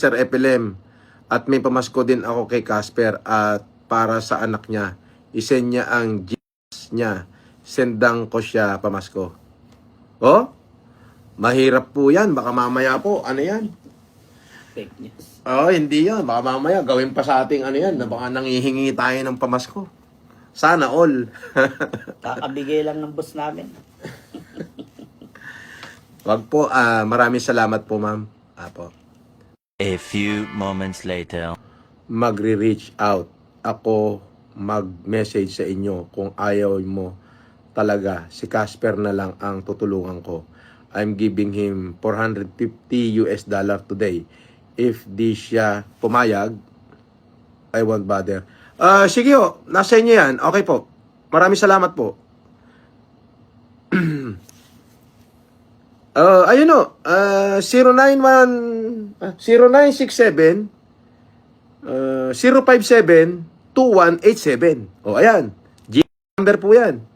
Sir Epilem. At may pamasko din ako kay Casper at para sa anak niya. Isend niya ang GS niya. Sendang ko siya pamasko. Oh? Mahirap po yan. Baka mamaya po. Ano yan? Fake news. Oh, hindi yan. Baka mamaya gawin pa sa ating ano yan. Na baka nangihingi tayo ng pamasko. Sana all. Kakabigay lang ng boss namin. Wag po. Maraming salamat po, ma'am. Apo. A few moments later. Magre-reach out. Ako mag-message sa inyo kung ayaw mo talaga. Si Casper na lang ang tutulungan ko. I'm giving him $450 today. If di siya pumayag, I won't bother. Sige ho, nasa inyo yan. Okay po. Maraming salamat po. Ayun o. 0967 057 2187. O, ayan. G number po yan.